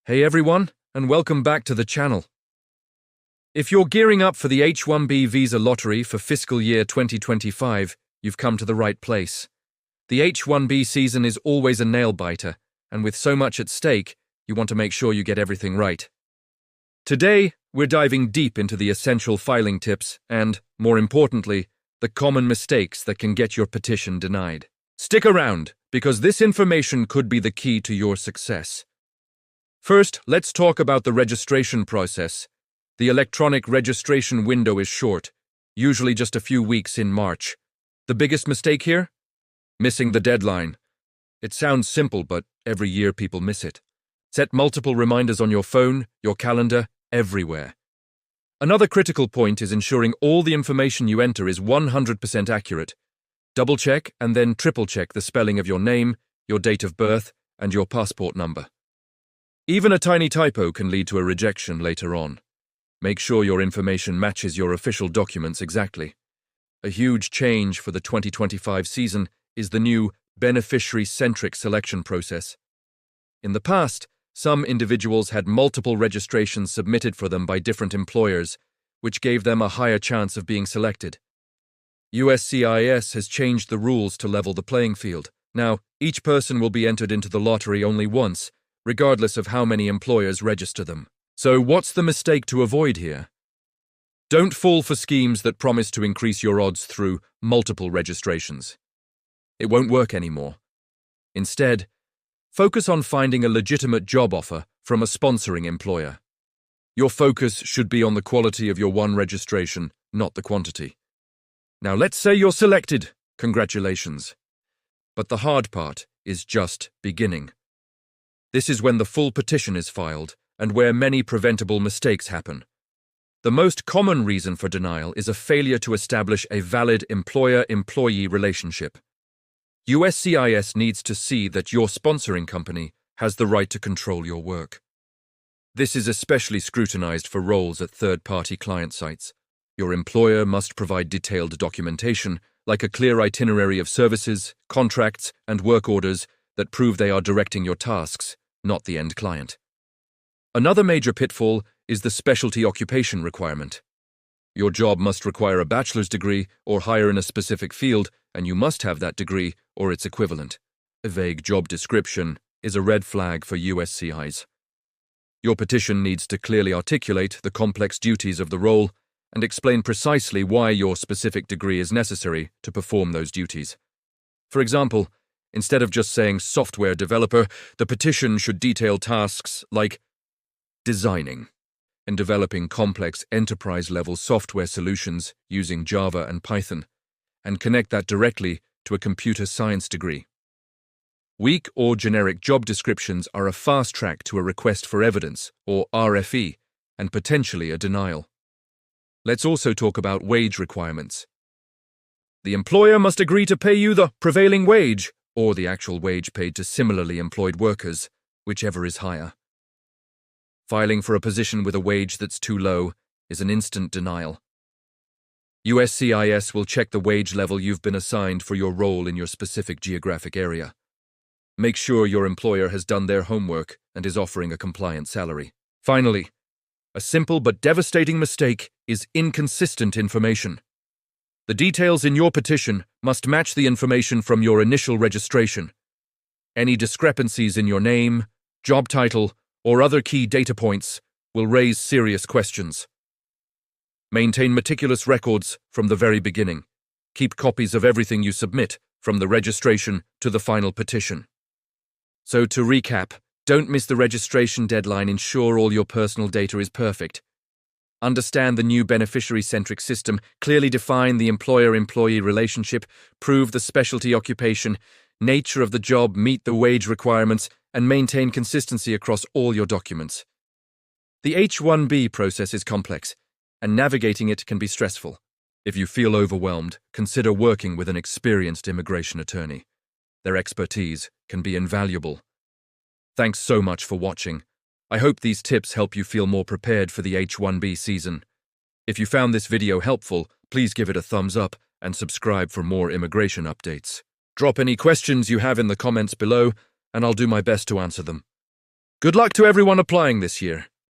Hey everyone, and welcome back to the channel. If you're gearing up for the H-1B visa lottery for fiscal year 2025, you've come to the right place. The H-1B season is always a nail-biter, and with so much at stake, you want to make sure you get everything right. Today, we're diving deep into the essential filing tips and, more importantly, the common mistakes that can get your petition denied. Stick around, because this information could be the key to your success. First, let's talk about the registration process. The electronic registration window is short, usually just a few weeks in March. The biggest mistake here? Missing the deadline. It sounds simple, but every year people miss it. Set multiple reminders on your phone, your calendar, everywhere. Another critical point is ensuring all the information you enter is 100% accurate. Double-check and then triple-check the spelling of your name, your date of birth, and your passport number. Even a tiny typo can lead to a rejection later on. Make sure your information matches your official documents exactly. A huge change for the 2025 season is the new beneficiary-centric selection process. In the past, some individuals had multiple registrations submitted for them by different employers, which gave them a higher chance of being selected. USCIS has changed the rules to level the playing field. Now, each person will be entered into the lottery only once, regardless of how many employers register them. So what's the mistake to avoid here? Don't fall for schemes that promise to increase your odds through multiple registrations. It won't work anymore. Instead, focus on finding a legitimate job offer from a sponsoring employer. Your focus should be on the quality of your one registration, not the quantity. Now let's say you're selected. Congratulations. But the hard part is just beginning. This is when the full petition is filed and where many preventable mistakes happen. The most common reason for denial is a failure to establish a valid employer-employee relationship. USCIS needs to see that your sponsoring company has the right to control your work. This is especially scrutinized for roles at third-party client sites. Your employer must provide detailed documentation, like a clear itinerary of services, contracts, and work orders that prove they are directing your tasks, not the end client. Another major pitfall is the specialty occupation requirement. Your job must require a bachelor's degree or higher in a specific field, and you must have that degree or its equivalent. A vague job description is a red flag for USCIS. Your petition needs to clearly articulate the complex duties of the role and explain precisely why your specific degree is necessary to perform those duties. For example, instead of just saying software developer, the petition should detail tasks like designing and developing complex enterprise-level software solutions using Java and Python, and connect that directly to a computer science degree. Weak or generic job descriptions are a fast track to a request for evidence, or RFE, and potentially a denial. Let's also talk about wage requirements. The employer must agree to pay you the prevailing wage, or the actual wage paid to similarly employed workers, whichever is higher. Filing for a position with a wage that's too low is an instant denial. USCIS will check the wage level you've been assigned for your role in your specific geographic area. Make sure your employer has done their homework and is offering a compliant salary. Finally, a simple but devastating mistake is inconsistent information. The details in your petition must match the information from your initial registration. Any discrepancies in your name, job title, or other key data points will raise serious questions. Maintain meticulous records from the very beginning. Keep copies of everything you submit, from the registration to the final petition. So to recap, don't miss the registration deadline. Ensure all your personal data is perfect. Understand the new beneficiary-centric system, clearly define the employer-employee relationship, prove the specialty occupation, nature of the job, meet the wage requirements, and maintain consistency across all your documents. The H-1B process is complex, and navigating it can be stressful. If you feel overwhelmed, consider working with an experienced immigration attorney. Their expertise can be invaluable. Thanks so much for watching. I hope these tips help you feel more prepared for the H-1B season. If you found this video helpful, please give it a thumbs up and subscribe for more immigration updates. Drop any questions you have in the comments below, and I'll do my best to answer them. Good luck to everyone applying this year.